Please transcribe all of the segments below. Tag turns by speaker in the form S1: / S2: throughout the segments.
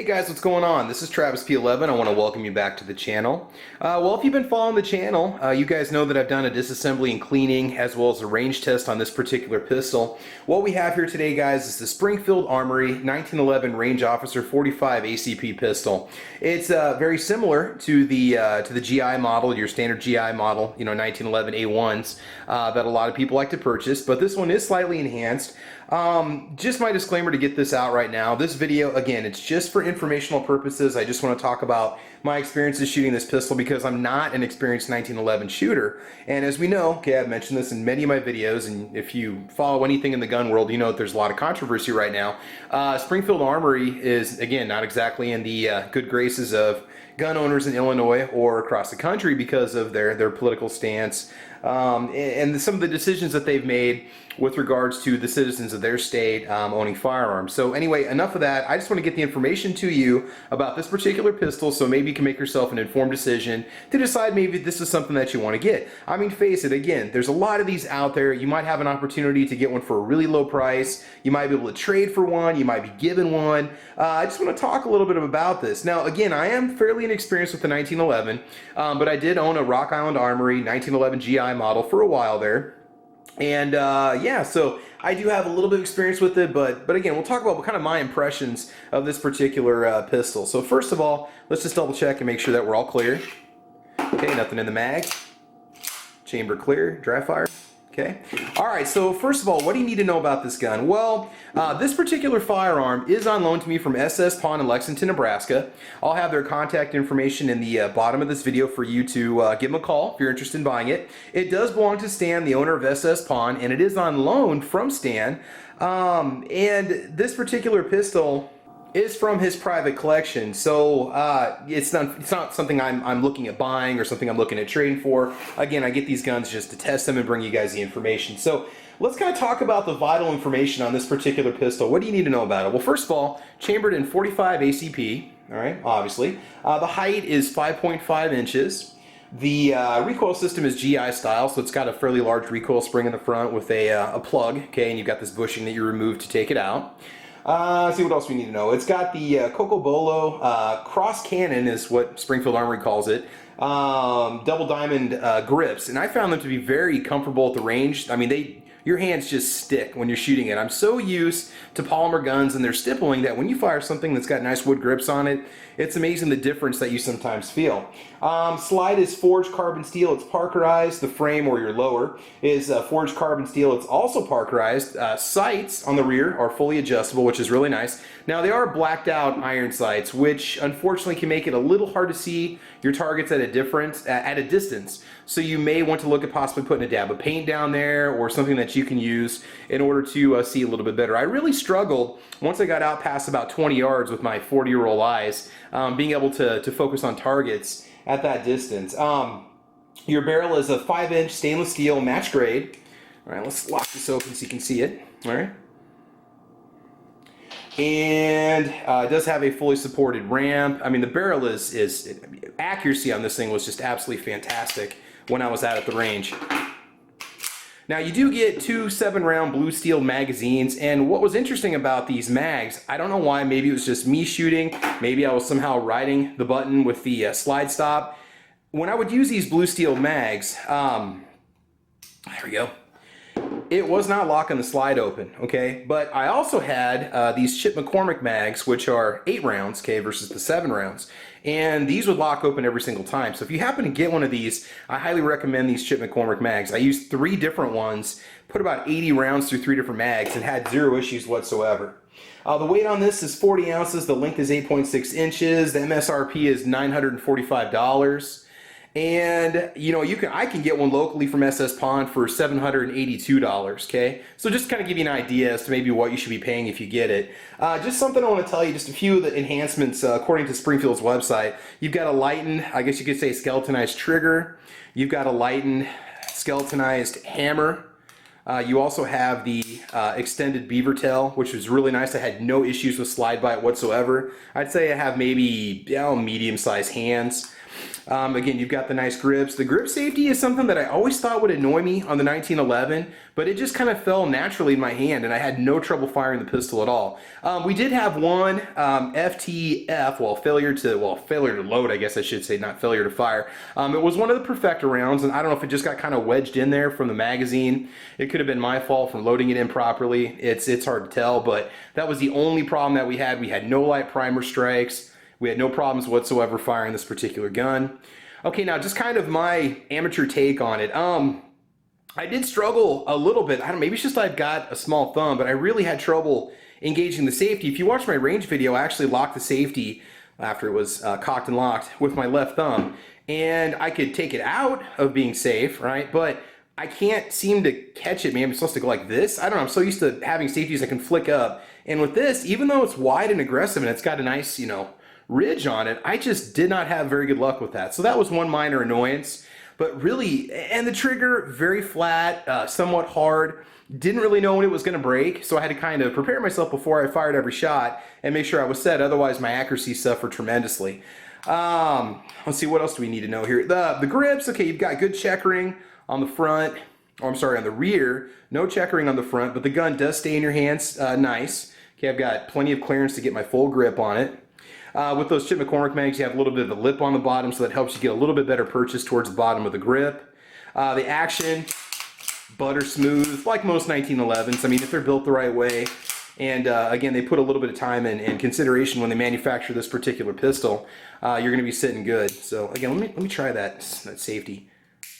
S1: Hey guys, what's going on? This is Travis P11. I want to welcome you back to the channel. Well, if you've been following the channel, you guys know that I've done a disassembly and cleaning as well as a range test on this particular pistol. What we have here today, guys, is the Springfield Armory 1911 Range Officer 45 ACP pistol. It's very similar to the GI model, your standard GI model, 1911 A1s that a lot of people like to purchase, but this one is slightly enhanced. Just my disclaimer to get this out right now. This video, again, it's just for informational purposes. I just want to talk about my experiences shooting this pistol because I'm not an experienced 1911 shooter. And as we know, okay, I've mentioned this in many of my videos, and if you follow anything in the gun world, you know that there's a lot of controversy right now. Springfield Armory is, again, not exactly in the good graces of gun owners in Illinois or across the country because of their political stance and some of the decisions that they've made with regards to the citizens of their state owning firearms. So anyway, enough of that. I just want to get the information to you about this particular pistol so maybe you can make yourself an informed decision to decide maybe this is something that you want to get. I mean, face it, again, there's a lot of these out there. You might have an opportunity to get one for a really low price. You might be able to trade for one. You might be given one. I just want to talk a little bit about this. Now, again, I am fairly inexperienced with the 1911, but I did own a Rock Island Armory 1911 GI model for a while there. And yeah, so I do have a little bit of experience with it, but again, we'll talk about kind of my impressions of this particular pistol. So first of all, let's just double check and make sure that we're all clear. Okay, nothing in the mag. Chamber clear, dry fire. Okay. All right, so first of all, what do you need to know about this gun? Well, this particular firearm is on loan to me from SS Pawn in Lexington, Nebraska. I'll have their contact information in the bottom of this video for you to give them a call if you're interested in buying it. It does belong to Stan, the owner of SS Pawn, and it is on loan from Stan. And this particular pistol is from his private collection, so it's not something I'm looking at buying or something I'm looking at trading for. Again, I get these guns just to test them and bring you guys the information. So let's kind of talk about the vital information on this particular pistol. What do you need to know about it? Well, first of all, chambered in 45 ACP, all right, obviously. The height is 5.5 inches. The recoil system is GI style, so it's got a fairly large recoil spring in the front with a plug, okay, and you've got this bushing that you remove to take it out. Let's see what else we need to know. It's got the Cocobolo cross cannon is what Springfield Armory calls it. Double diamond grips, and I found them to be very comfortable at the range. I mean, your hands just stick when you're shooting it. I'm so used to polymer guns and their stippling that when you fire something that's got nice wood grips on it, it's amazing the difference that you sometimes feel. Slide is forged carbon steel. It's parkerized. The frame, or your lower, is forged carbon steel. It's also parkerized. Sights on the rear are fully adjustable, which is really nice. Now, they are blacked out iron sights, which unfortunately can make it a little hard to see your targets at a distance. So you may want to look at possibly putting a dab of paint down there or something that you can use in order to see a little bit better. I really struggled once I got out past about 20 yards with my 40-year-old eyes, being able to focus on targets at that distance. Your barrel is a 5-inch stainless steel match grade. All right, let's lock this open so you can see it. All right. And it does have a fully supported ramp. I mean, the barrel is accuracy on this thing was just absolutely fantastic when I was out at the range. Now, you do get two 7-round blue steel magazines, and what was interesting about these mags, I don't know why, maybe it was just me shooting, maybe I was somehow riding the button with the slide stop. When I would use these blue steel mags, there we go, it was not locking the slide open, okay? But I also had these Chip McCormick mags, which are 8 rounds, okay, versus the 7 rounds. And these would lock open every single time. So if you happen to get one of these, I highly recommend these Chip McCormick mags. I used 3 different ones, put about 80 rounds through 3 different mags, and had 0 issues whatsoever. The weight on this is 40 ounces. The length is 8.6 inches. The MSRP is $945. And I can get one locally from SS Pawn for $782, okay? So just kind of give you an idea as to maybe what you should be paying if you get it. Just something I want to tell you, just a few of the enhancements according to Springfield's website. You've got a lightened, I guess you could say, skeletonized trigger. You've got a lightened skeletonized hammer. You also have the extended beaver tail, which was really nice. I had no issues with slide bite whatsoever. I'd say I have maybe medium-sized hands. Again, you've got the nice grips. The grip safety is something that I always thought would annoy me on the 1911, but it just kind of fell naturally in my hand, and I had no trouble firing the pistol at all. We did have one FTF, failure to load, I guess I should say, not failure to fire. It was one of the Perfecta rounds, and I don't know if it just got kind of wedged in there from the magazine. It could have been my fault from loading it in properly. It's hard to tell, but that was the only problem that we had. We had no light primer strikes. We had no problems whatsoever firing this particular gun. Okay, now just kind of my amateur take on it. I did struggle a little bit. I don't know, maybe it's just I've got a small thumb, but I really had trouble engaging the safety. If you watch my range video, I actually locked the safety after it was cocked and locked with my left thumb. And I could take it out of being safe, right? But I can't seem to catch it. Maybe I'm supposed to go like this. I don't know. I'm so used to having safeties I can flick up. And with this, even though it's wide and aggressive and it's got a nice, ridge on it, I just did not have very good luck with that. So that was one minor annoyance, but really, and the trigger, very flat, somewhat hard, didn't really know when it was going to break, so I had to kind of prepare myself before I fired every shot and make sure I was set, otherwise my accuracy suffered tremendously. Let's see, what else do we need to know here? The grips, okay, you've got good checkering on the front, on the rear, no checkering on the front, but the gun does stay in your hands nice. Okay, I've got plenty of clearance to get my full grip on it. With those Chip McCormick mags, you have a little bit of a lip on the bottom, so that helps you get a little bit better purchase towards the bottom of the grip. The action, butter smooth, like most 1911s. I mean, if they're built the right way, and again, they put a little bit of time and consideration when they manufacture this particular pistol, you're going to be sitting good. So again, let me try that safety.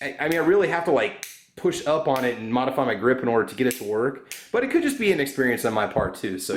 S1: I mean, I really have to like push up on it and modify my grip in order to get it to work, but it could just be an experience on my part too, so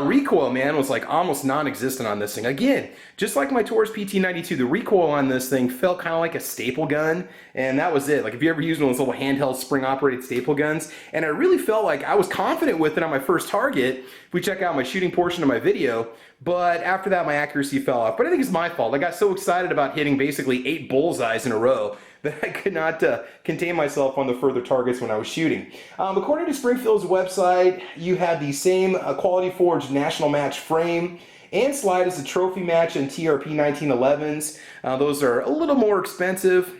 S1: recoil, man, was like almost non-existent on this thing. Again, just like my Taurus PT92, the recoil on this thing felt kind of like a staple gun, and that was it. Like if you ever used one of those little handheld spring operated staple guns, and I really felt like I was confident with it on my first target, if we check out my shooting portion of my video, but after that my accuracy fell off. But I think it's my fault. I got so excited about hitting basically 8 bullseyes in a row that I could not contain myself on the further targets when I was shooting. According to Springfield's website, you have the same Quality Forge National Match frame and slide as the trophy match and TRP 1911s. Those are a little more expensive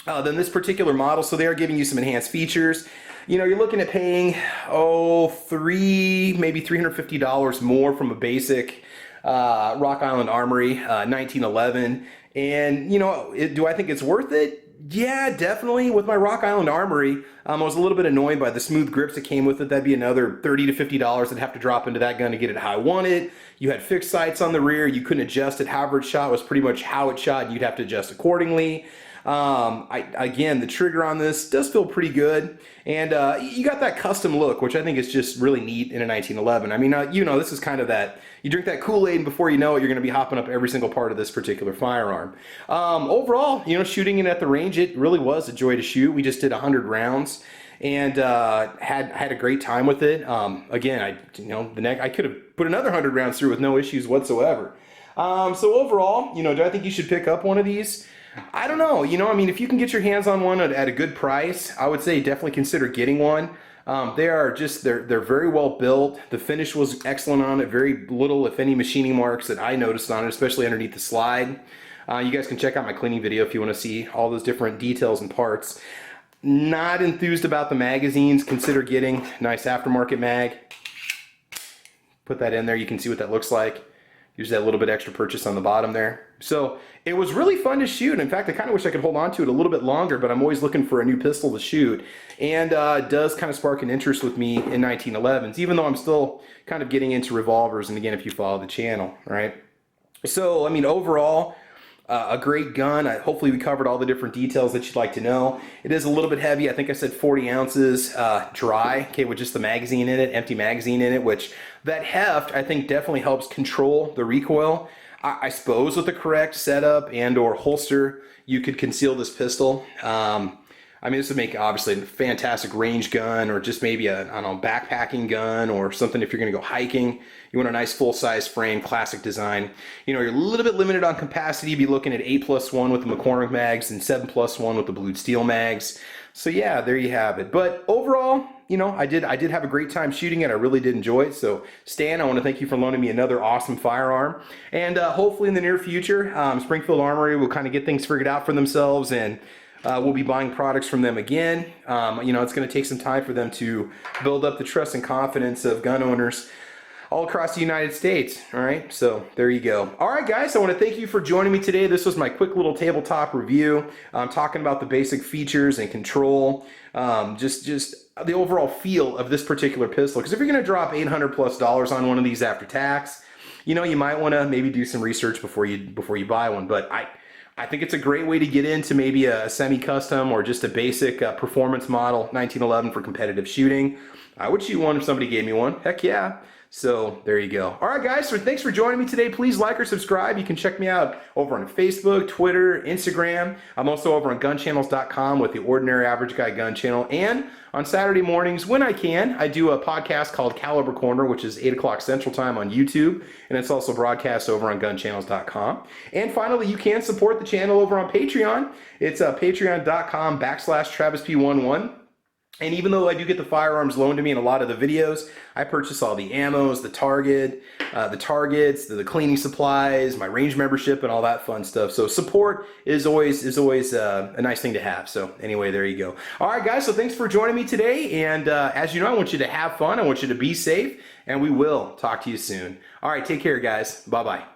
S1: than this particular model, so they are giving you some enhanced features. You're looking at paying, maybe $350 more from a basic Rock Island Armory 1911. And, do I think it's worth it? Yeah, definitely. With my Rock Island Armory, I was a little bit annoyed by the smooth grips that came with it. That'd be another $30 to $50 I'd have to drop into that gun to get it how I want it. You had fixed sights on the rear. You couldn't adjust it. However it shot was pretty much how it shot. You'd have to adjust accordingly. Again, the trigger on this does feel pretty good, and you got that custom look, which I think is just really neat in a 1911. I mean, this is kind of that, you drink that Kool-Aid and before you know it, you're going to be hopping up every single part of this particular firearm. Overall, shooting it at the range, it really was a joy to shoot. We just did 100 rounds and had a great time with it. Again, I could have put another 100 rounds through with no issues whatsoever. So overall, do I think you should pick up one of these? I don't know. If you can get your hands on one at a good price, I would say definitely consider getting one. They're very well built. The finish was excellent on it. Very little, if any, machining marks that I noticed on it, especially underneath the slide. You guys can check out my cleaning video if you want to see all those different details and parts. Not enthused about the magazines. Consider getting a nice aftermarket mag. Put that in there. You can see what that looks like. Use that little bit extra purchase on the bottom there. So it was really fun to shoot. In fact, I kind of wish I could hold on to it a little bit longer, but I'm always looking for a new pistol to shoot. And it does kind of spark an interest with me in 1911s, even though I'm still kind of getting into revolvers. And again, if you follow the channel, right? So, overall, a great gun. Hopefully we covered all the different details that you'd like to know. It is a little bit heavy. I think I said 40 ounces dry, okay, with just the magazine in it, empty magazine in it, which that heft I think definitely helps control the recoil. I suppose with the correct setup and or holster, you could conceal this pistol. This would make obviously a fantastic range gun, or just maybe a, backpacking gun or something if you're going to go hiking. You want a nice full-size frame, classic design. You're a little bit limited on capacity. You'd be looking at 8+1 with the McCormick mags and 7+1 with the blued steel mags. So yeah, there you have it. But overall, you know, I did have a great time shooting it. I really did enjoy it. So Stan, I want to thank you for loaning me another awesome firearm. And hopefully in the near future, Springfield Armory will kind of get things figured out for themselves, and we'll be buying products from them again. You know, it's going to take some time for them to build up the trust and confidence of gun owners all across the United States. All right, so there you go. All right, guys, I want to thank you for joining me today. This was my quick little tabletop review. Talking about the basic features and control, just the overall feel of this particular pistol. Because if you're going to drop $800+ on one of these after tax, you know, you might want to maybe do some research before you buy one. But I think it's a great way to get into maybe a semi-custom or just a basic performance model 1911 for competitive shooting. I would shoot one if somebody gave me one. Heck yeah. So there you go. All right, guys, so thanks for joining me today. Please like or subscribe. You can check me out over on Facebook, Twitter, Instagram. I'm also over on gunchannels.com with the Ordinary Average Guy Gun Channel. And on Saturday mornings, when I can, I do a podcast called Caliber Corner, which is 8 o'clock Central Time on YouTube. And it's also broadcast over on gunchannels.com. And finally, you can support the channel over on Patreon. It's patreon.com/TravisP11. And even though I do get the firearms loaned to me in a lot of the videos, I purchase all the ammos, the targets, the cleaning supplies, my range membership, and all that fun stuff. So support is always a nice thing to have. So anyway, there you go. All right, guys, so thanks for joining me today. And as you know, I want you to have fun. I want you to be safe, and we will talk to you soon. All right, take care, guys. Bye-bye.